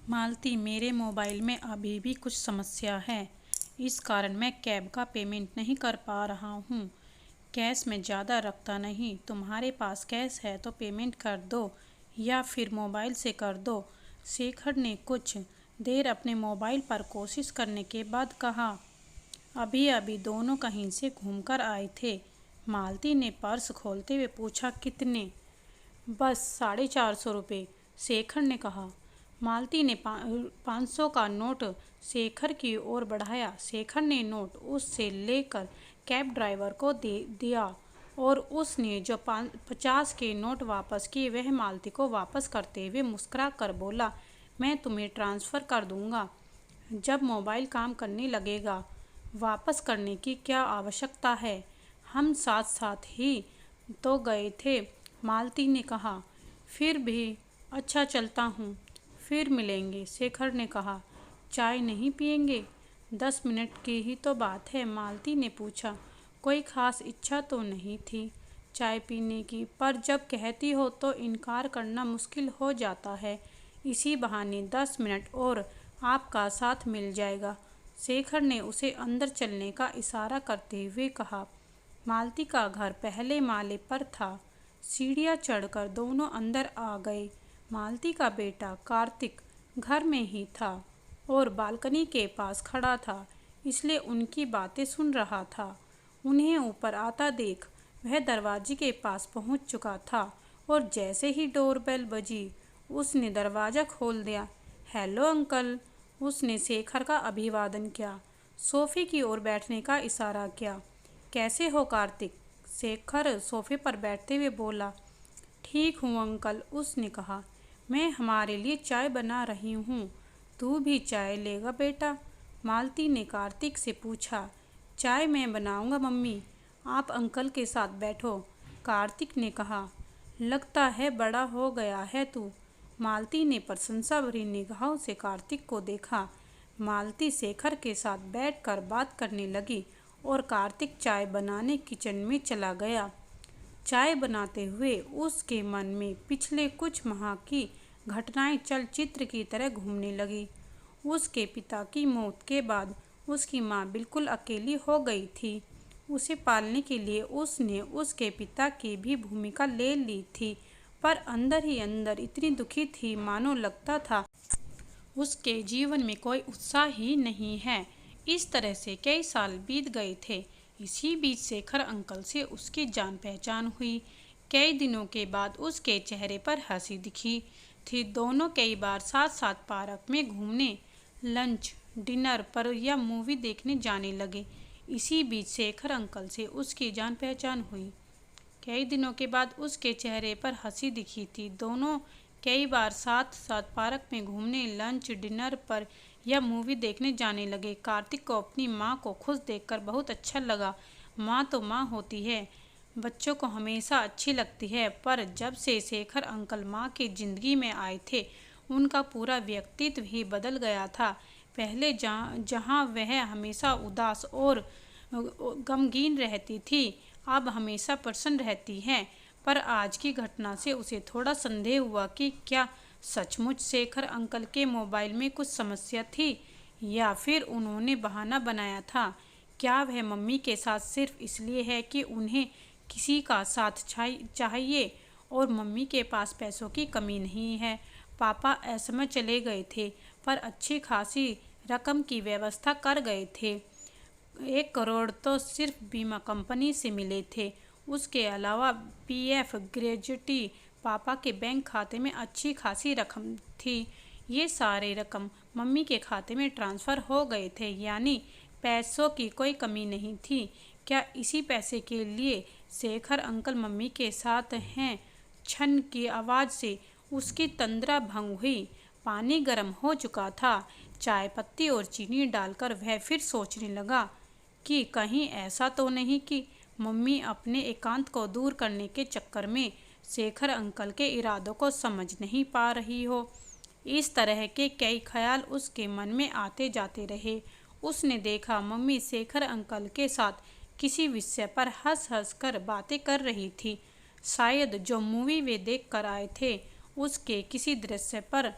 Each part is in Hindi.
मालती, मेरे मोबाइल में अभी भी कुछ समस्या है। इस कारण मैं कैब का पेमेंट नहीं कर पा रहा हूँ। कैश में ज़्यादा रखता नहीं। तुम्हारे पास कैश है तो पेमेंट कर दो या फिर मोबाइल से कर दो। शेखर ने कुछ देर अपने मोबाइल पर कोशिश करने के बाद कहा। अभी अभी दोनों कहीं से घूमकर आए थे। मालती ने पर्स खोलते हुए पूछा, कितने? बस 450 रुपये, शेखर ने कहा। मालती ने 500 का नोट शेखर की ओर बढ़ाया। शेखर ने नोट उससे लेकर कैब ड्राइवर को दे दिया और उसने जो 50 के नोट वापस किए वह मालती को वापस करते हुए मुस्कुरा कर बोला, मैं तुम्हें ट्रांसफ़र कर दूंगा जब मोबाइल काम करने लगेगा। वापस करने की क्या आवश्यकता है, हम साथ साथ ही तो गए थे, मालती ने कहा। फिर भी अच्छा, चलता हूँ, फिर मिलेंगे, शेखर ने कहा। चाय नहीं पियेंगे? 10 मिनट की ही तो बात है, मालती ने पूछा। कोई ख़ास इच्छा तो नहीं थी चाय पीने की, पर जब कहती हो तो इनकार करना मुश्किल हो जाता है। इसी बहाने 10 मिनट और आपका साथ मिल जाएगा, शेखर ने उसे अंदर चलने का इशारा करते हुए कहा। मालती का घर पहले माले पर था। सीढ़ियाँ चढ़कर दोनों अंदर आ गए। मालती का बेटा कार्तिक घर में ही था और बालकनी के पास खड़ा था, इसलिए उनकी बातें सुन रहा था। उन्हें ऊपर आता देख वह दरवाजे के पास पहुंच चुका था और जैसे ही डोरबेल बजी उसने दरवाज़ा खोल दिया। हेलो अंकल, उसने शेखर का अभिवादन किया, सोफ़े की ओर बैठने का इशारा किया। कैसे हो कार्तिक? शेखर सोफ़े पर बैठते हुए बोला। ठीक हूँ अंकल, उसने कहा। मैं हमारे लिए चाय बना रही हूँ, तू भी चाय लेगा बेटा? मालती ने कार्तिक से पूछा। चाय मैं बनाऊँगा मम्मी, आप अंकल के साथ बैठो, कार्तिक ने कहा। लगता है बड़ा हो गया है तू, मालती ने प्रशंसा भरी निगाहों से कार्तिक को देखा। मालती शेखर के साथ बैठकर बात करने लगी और कार्तिक चाय बनाने किचन में चला गया। चाय बनाते हुए उसके मन में पिछले कुछ माह की घटनाएं चलचित्र की तरह घूमने लगी। उसके पिता की मौत के बाद उसकी माँ बिल्कुल अकेली हो गई थी। उसे पालने के लिए उसने उसके पिता की भी भूमिका ले ली थी, पर अंदर ही अंदर इतनी दुखी थी मानो लगता था उसके जीवन में कोई उत्साह ही नहीं है। इस तरह से कई साल बीत गए थे। इसी बीच शेखर अंकल से उसकी जान पहचान हुई। कई दिनों के बाद उसके चेहरे पर हंसी दिखी थी। दोनों कई बार साथ साथ पार्क में घूमने, लंच, डिनर पर या मूवी देखने जाने लगे। इसी बीच शेखर अंकल से उसकी जान पहचान हुई। कई दिनों के बाद उसके चेहरे पर हंसी दिखी थी। दोनों कई बार साथ साथ पार्क में घूमने, लंच, डिनर पर या मूवी देखने जाने लगे। कार्तिक को अपनी माँ को खुश देखकर बहुत अच्छा लगा। माँ तो माँ होती है, बच्चों को हमेशा अच्छी लगती है, पर जब से शेखर अंकल माँ की ज़िंदगी में आए थे उनका पूरा व्यक्तित्व ही बदल गया था। पहले जहाँ वह हमेशा उदास और गमगीन रहती थी, अब हमेशा प्रसन्न रहती हैं। पर आज की घटना से उसे थोड़ा संदेह हुआ कि क्या सचमुच शेखर अंकल के मोबाइल में कुछ समस्या थी या फिर उन्होंने बहाना बनाया था। क्या वह मम्मी के साथ सिर्फ इसलिए है कि उन्हें किसी का साथ चाहिए और मम्मी के पास पैसों की कमी नहीं है। पापा असमय चले गए थे, पर अच्छी खासी रकम की व्यवस्था कर गए थे। 1 करोड़ तो सिर्फ बीमा कंपनी से मिले थे। उसके अलावा पीएफ ग्रेजुटी पापा के बैंक खाते में अच्छी खासी रकम थी। ये सारे रकम मम्मी के खाते में ट्रांसफ़र हो गए थे, यानी पैसों की कोई कमी नहीं थी। क्या इसी पैसे के लिए शेखर अंकल मम्मी के साथ हैं? छन की आवाज़ से उसकी तंद्रा भंग हुई। पानी गर्म हो चुका था। चाय पत्ती और चीनी डालकर वह फिर सोचने लगा कि कहीं ऐसा तो नहीं कि मम्मी अपने एकांत को दूर करने के चक्कर में शेखर अंकल के इरादों को समझ नहीं पा रही हो। इस तरह के कई ख्याल उसके मन में आते जाते रहे। उसने देखा मम्मी शेखर अंकल के साथ किसी विषय पर हंस हंस कर बातें कर रही थी। शायद जो मूवी वे देख कर आए थे उसके किसी दृश्य पर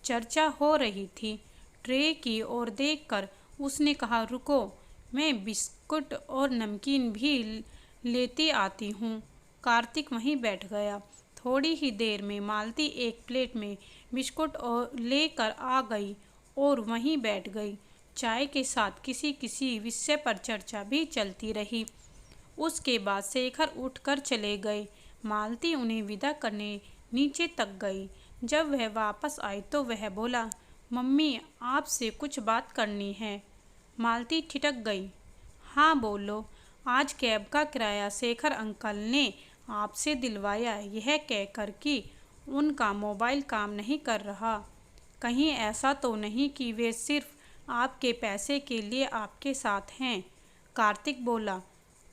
चर्चा हो रही थी। ट्रे की ओर देखकर उसने कहा, रुको, मैं बिस्कुट और नमकीन भी लेती आती हूँ। कार्तिक वहीं बैठ गया। थोड़ी ही देर में मालती एक प्लेट में बिस्कुट और लेकर आ गई और वहीं बैठ गई। चाय के साथ किसी किसी विषय पर चर्चा भी चलती रही। उसके बाद शेखर उठकर चले गए। मालती उन्हें विदा करने नीचे तक गई। जब वह वापस आई तो वह बोला, मम्मी, आपसे कुछ बात करनी है। मालती ठिठक गई। हाँ बोलो। आज कैब का किराया शेखर अंकल ने आपसे दिलवाया, यह कहकर कि उनका मोबाइल काम नहीं कर रहा। कहीं ऐसा तो नहीं कि वे सिर्फ आपके पैसे के लिए आपके साथ हैं? कार्तिक बोला।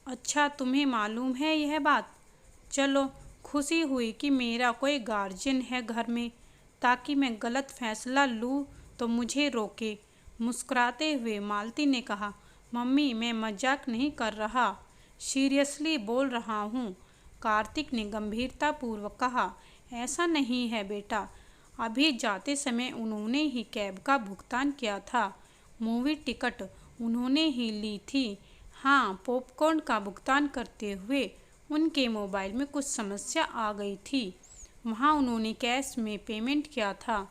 अच्छा, तुम्हें मालूम है यह बात? चलो, खुशी हुई कि मेरा कोई गार्जियन है घर में, ताकि मैं गलत फैसला लूँ तो मुझे रोके। मुस्कुराते हुए मालती ने कहा, मम्मी, मैं मजाक नहीं कर रहा, सीरियसली बोल रहा हूँ। कार्तिक ने गंभीरतापूर्वक कहा, ऐसा नहीं है बेटा, अभी जाते समय उन्होंने ही कैब का भुगतान किया था। मूवी टिकट उन्होंने ही ली थी। हाँ, पॉपकॉर्न का भुगतान करते हुए उनके मोबाइल में कुछ समस्या आ गई थी। वहाँ उन्होंने कैश में पेमेंट किया था।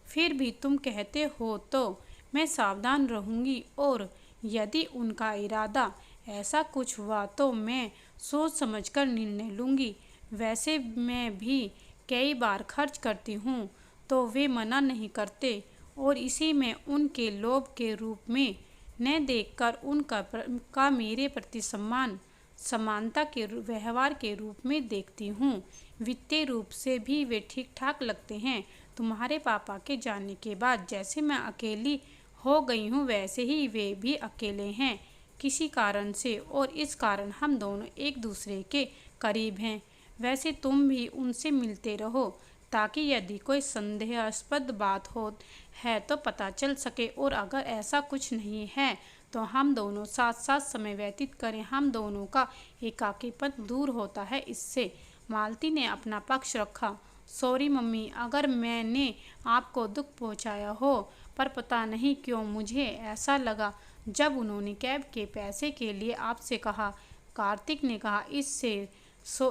फिर भी तुम कहते हो तो मैं सावधान रहूँगी, और यदि उनका इरादा ऐसा कुछ हुआ तो मैं सोच समझकर निर्णय लूँगी। वैसे मैं भी कई बार खर्च करती हूँ तो वे मना नहीं करते, और इसी में उनके लोभ के रूप में न देखकर उनका मेरे प्रति समानता के व्यवहार के रूप में देखती हूँ। वित्तीय रूप से भी वे ठीक ठाक लगते हैं। तुम्हारे पापा के जाने के बाद जैसे मैं अकेली हो गई हूँ, वैसे ही वे भी अकेले हैं किसी कारण से, और इस कारण हम दोनों एक दूसरे के करीब हैं। वैसे तुम भी उनसे मिलते रहो, ताकि यदि कोई संदेहास्पद बात हो है तो पता चल सके, और अगर ऐसा कुछ नहीं है तो हम दोनों साथ साथ समय व्यतीत करें। हम दोनों का एकाकीपन दूर होता है इससे। मालती ने अपना पक्ष रखा। सॉरी मम्मी, अगर मैंने आपको दुख पहुंचाया हो, पर पता नहीं क्यों मुझे ऐसा लगा जब उन्होंने कैब के पैसे के लिए आपसे कहा। कार्तिक ने कहा,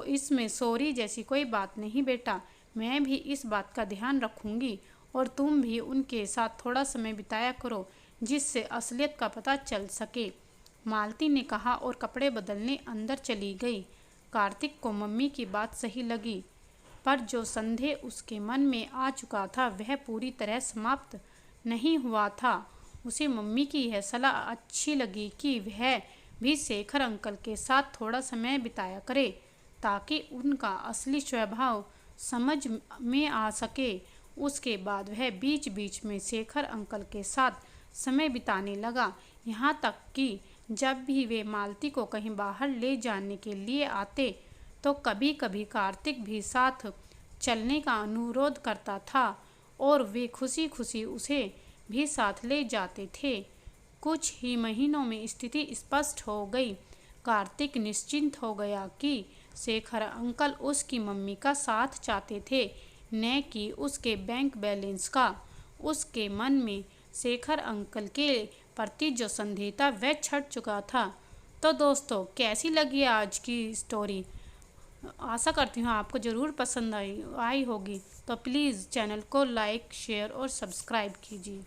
इसमें सॉरी जैसी कोई बात नहीं बेटा, मैं भी इस बात का ध्यान रखूंगी, और तुम भी उनके साथ थोड़ा समय बिताया करो, जिससे असलियत का पता चल सके। मालती ने कहा और कपड़े बदलने अंदर चली गई। कार्तिक को मम्मी की बात सही लगी, पर जो संदेह उसके मन में आ चुका था वह पूरी तरह समाप्त नहीं हुआ था। उसे मम्मी की यह सलाह अच्छी लगी कि वह भी शेखर अंकल के साथ थोड़ा समय बिताया करे, ताकि उनका असली स्वभाव समझ में आ सके। उसके बाद वह बीच बीच में शेखर अंकल के साथ समय बिताने लगा, यहाँ तक कि जब भी वे मालती को कहीं बाहर ले जाने के लिए आते तो कभी कभी कार्तिक भी साथ चलने का अनुरोध करता था, और वे खुशी खुशी उसे भी साथ ले जाते थे। कुछ ही महीनों में स्थिति स्पष्ट हो गई। कार्तिक निश्चिंत हो गया कि शेखर अंकल उसकी मम्मी का साथ चाहते थे, न कि उसके बैंक बैलेंस का। उसके मन में शेखर अंकल के प्रति जो संदेह था वह छट चुका था। तो दोस्तों, कैसी लगी आज की स्टोरी? आशा करती हूँ आपको ज़रूर पसंद आई होगी। तो प्लीज़ चैनल को लाइक, शेयर और सब्सक्राइब कीजिए।